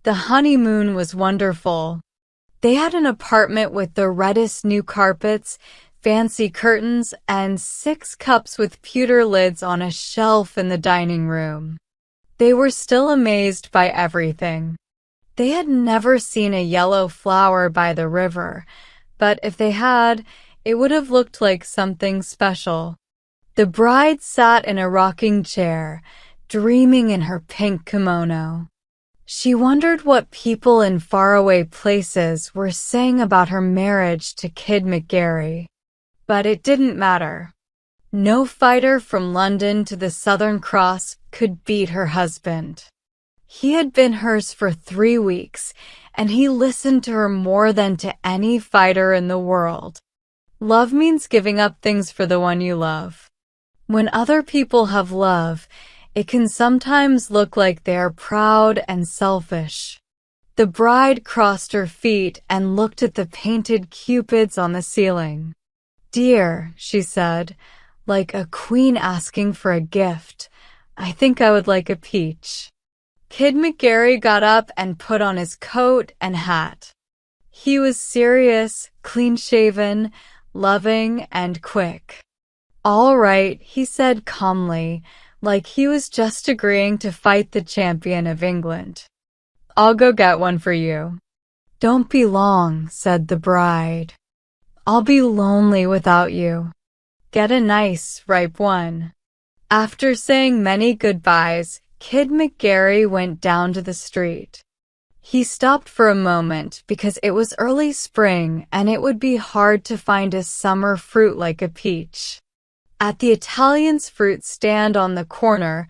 The honeymoon was wonderful. They had an apartment with the reddest new carpets, fancy curtains, and 6 cups with pewter lids on a shelf in the dining room. They were still amazed by everything. They had never seen a yellow flower by the river, but if they had, it would have looked like something special. The bride sat in a rocking chair, dreaming in her pink kimono. She wondered what people in faraway places were saying about her marriage to Kid McGarry. But it didn't matter. No fighter from London to the Southern Cross could beat her husband. He had been hers for 3 weeks, and he listened to her more than to any fighter in the world. Love means giving up things for the one you love. When other people have love, it can sometimes look like they are proud and selfish. The bride crossed her feet and looked at the painted cupids on the ceiling. "Dear," she said, like a queen asking for a gift, "I think I would like a peach." Kid McGarry got up and put on his coat and hat. He was serious, clean-shaven, loving, and quick. "All right," he said calmly, like he was just agreeing to fight the champion of England. "I'll go get one for you." "Don't be long," said the bride. "I'll be lonely without you. Get a nice, ripe one." After saying many goodbyes, Kid McGarry went down to the street. He stopped for a moment because it was early spring and it would be hard to find a summer fruit like a peach. At the Italian's fruit stand on the corner,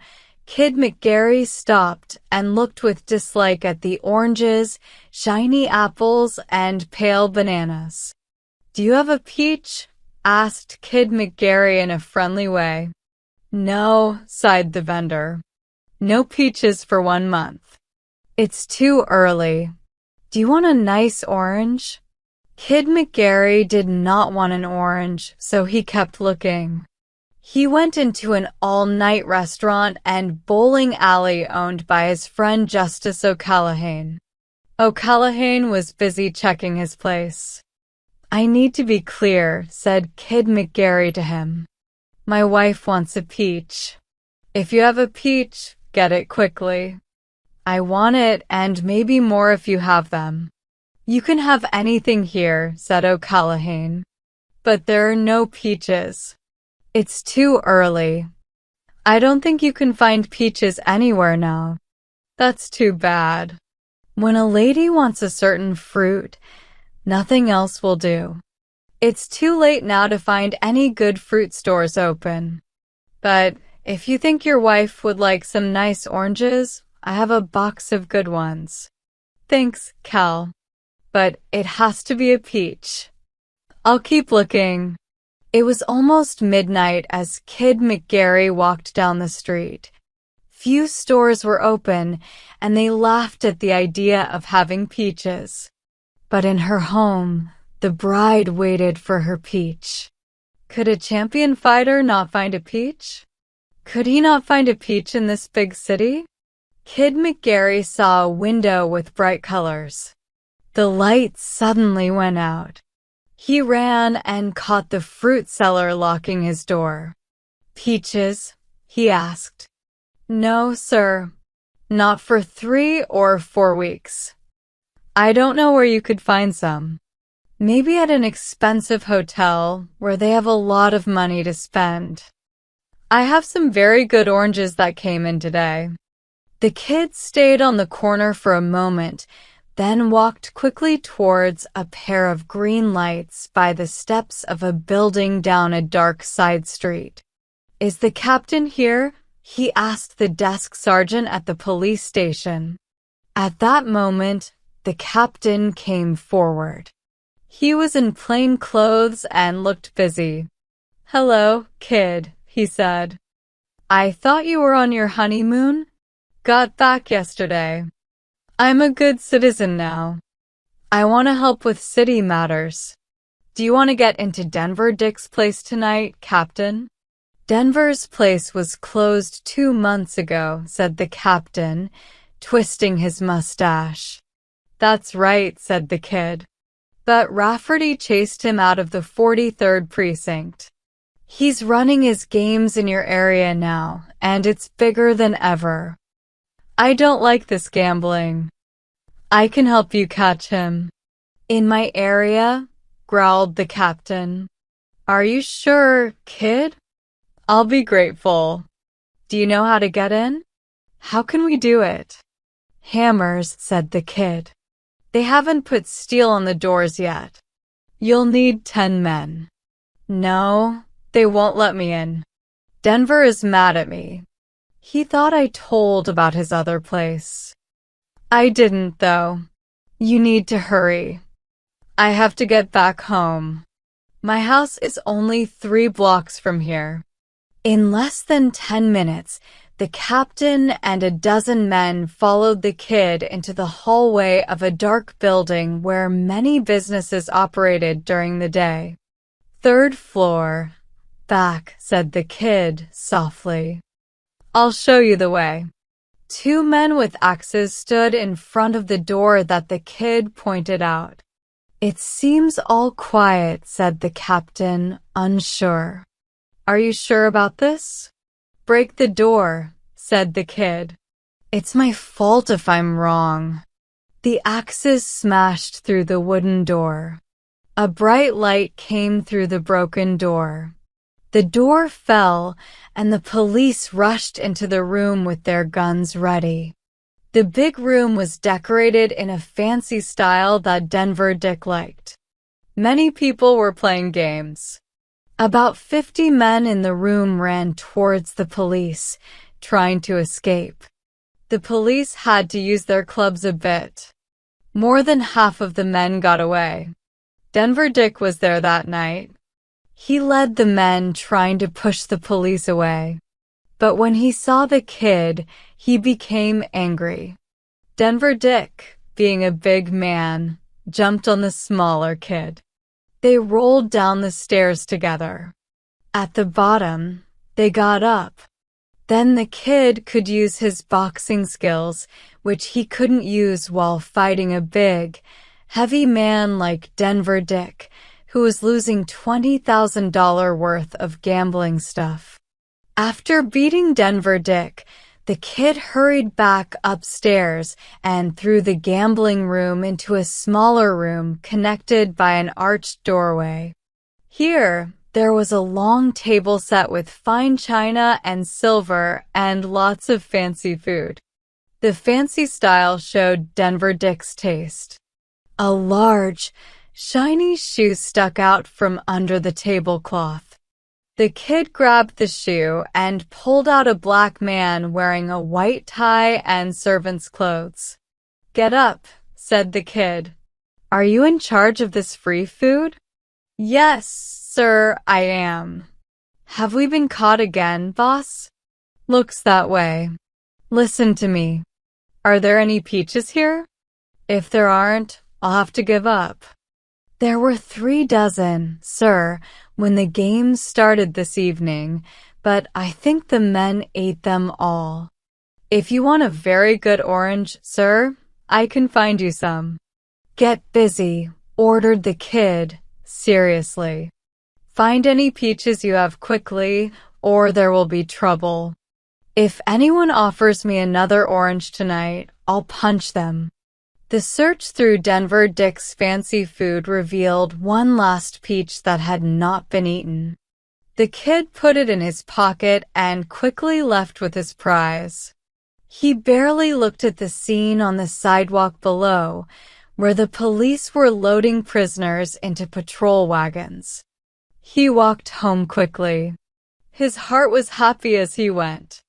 Kid McGarry stopped and looked with dislike at the oranges, shiny apples, and pale bananas. "Do you have a peach?" asked Kid McGarry in a friendly way. "No," sighed the vendor. "No peaches for 1 month. It's too early. Do you want a nice orange?" Kid McGarry did not want an orange, so he kept looking. He went into an all-night restaurant and bowling alley owned by his friend Justice O'Callaghan. O'Callaghan was busy checking his place. "I need to be clear," said Kid McGarry to him. "My wife wants a peach. If you have a peach, get it quickly. I want it and maybe more if you have them." "You can have anything here," said O'Callaghan. "But there are no peaches. It's too early. I don't think you can find peaches anywhere now." "That's too bad. When a lady wants a certain fruit, nothing else will do. It's too late now to find any good fruit stores open. But if you think your wife would like some nice oranges, I have a box of good ones." "Thanks, Cal. But it has to be a peach. I'll keep looking." It was almost midnight as Kid McGarry walked down the street. Few stores were open, and they laughed at the idea of having peaches. But in her home, the bride waited for her peach. Could a champion fighter not find a peach? Could he not find a peach in this big city? Kid McGarry saw a window with bright colors. The light suddenly went out. He ran and caught the fruit seller locking his door. "Peaches?" he asked. "No, sir. Not for 3 or 4 weeks. I don't know where you could find some. Maybe at an expensive hotel where they have a lot of money to spend. I have some very good oranges that came in today." The kid stayed on the corner for a moment, then walked quickly towards a pair of green lights by the steps of a building down a dark side street. "Is the captain here?" he asked the desk sergeant at the police station. At that moment, the captain came forward. He was in plain clothes and looked busy. "Hello, kid," he said. "I thought you were on your honeymoon? Got back yesterday. I'm a good citizen now. I want to help with city matters. Do you want to get into Denver Dick's place tonight, Captain?" "Denver's place was closed 2 months ago," said the captain, twisting his mustache. "That's right," said the kid. But Rafferty chased him out of the 43rd precinct. "He's running his games in your area now, and it's bigger than ever. I don't like this gambling. I can help you catch him." "In my area?" growled the captain. "Are you sure, kid?" "I'll be grateful. Do you know how to get in?" "How can we do it?" "Hammers," said the kid. "They haven't put steel on the doors yet. You'll need 10 men. "No, they won't let me in. Denver is mad at me. He thought I told about his other place. I didn't, though. You need to hurry. I have to get back home. My house is only 3 blocks from here." In less than 10 minutes, the captain and a dozen men followed the kid into the hallway of a dark building where many businesses operated during the day. "3rd floor. Back," said the kid softly. "I'll show you the way." 2 men with axes stood in front of the door that the kid pointed out. "It seems all quiet," said the captain, unsure. "Are you sure about this?" "Break the door," said the kid. "It's my fault if I'm wrong." The axes smashed through the wooden door. A bright light came through the broken door. The door fell, and the police rushed into the room with their guns ready. The big room was decorated in a fancy style that Denver Dick liked. Many people were playing games. About 50 men in the room ran towards the police, trying to escape. The police had to use their clubs a bit. More than half of the men got away. Denver Dick was there that night. He led the men trying to push the police away. But when he saw the kid, he became angry. Denver Dick, being a big man, jumped on the smaller kid. They rolled down the stairs together. At the bottom, they got up. Then the kid could use his boxing skills, which he couldn't use while fighting a big, heavy man like Denver Dick, who was losing $20,000 worth of gambling stuff. After beating Denver Dick, the kid hurried back upstairs and through the gambling room into a smaller room connected by an arched doorway. Here, there was a long table set with fine china and silver and lots of fancy food. The fancy style showed Denver Dick's taste. A large, shiny shoe stuck out from under the tablecloth. The kid grabbed the shoe and pulled out a black man wearing a white tie and servant's clothes. "Get up," said the kid. "Are you in charge of this free food?" "Yes, sir, I am." "Have we been caught again, boss?" "Looks that way." "Listen to me. Are there any peaches here?" "If there aren't, I'll have to give up." "There were 3 dozen, sir, when the games started this evening, but I think the men ate them all." "If you want a very good orange, sir, I can find you some." "Get busy," ordered the kid, seriously. "Find any peaches you have quickly, or there will be trouble. If anyone offers me another orange tonight, I'll punch them." The search through Denver Dick's fancy food revealed one last peach that had not been eaten. The kid put it in his pocket and quickly left with his prize. He barely looked at the scene on the sidewalk below, where the police were loading prisoners into patrol wagons. He walked home quickly. His heart was happy as he went.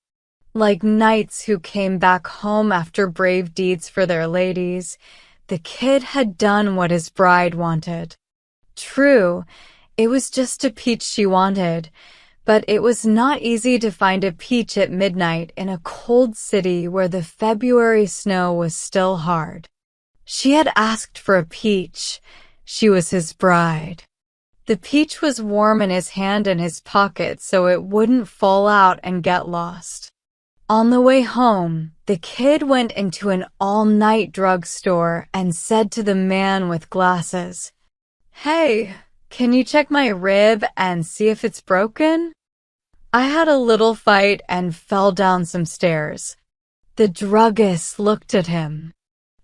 Like knights who came back home after brave deeds for their ladies, the kid had done what his bride wanted. True, it was just a peach she wanted, but it was not easy to find a peach at midnight in a cold city where the February snow was still hard. She had asked for a peach. She was his bride. The peach was warm in his hand and his pocket so it wouldn't fall out and get lost. On the way home, the kid went into an all-night drugstore and said to the man with glasses, "Hey, can you check my rib and see if it's broken?" I had a little fight and fell down some stairs. The druggist looked at him.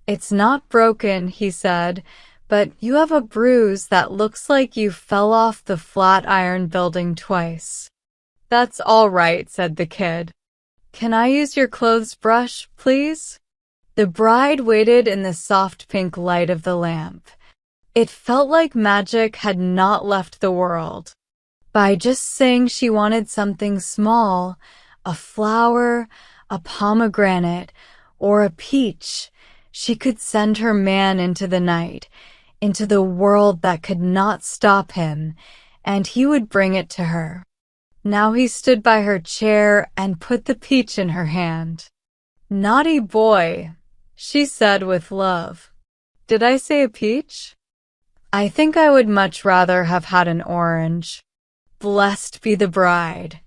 "It's not broken," he said, "but you have a bruise that looks like you fell off the Flatiron Building twice." "That's all right," said the kid. "Can I use your clothes brush, please?" The bride waited in the soft pink light of the lamp. It felt like magic had not left the world. By just saying she wanted something small, a flower, a pomegranate, or a peach, she could send her man into the night, into the world that could not stop him, and he would bring it to her. Now he stood by her chair and put the peach in her hand. "Naughty boy," she said with love. Did I say a peach? I think I would much rather have had an orange. Blessed be the bride.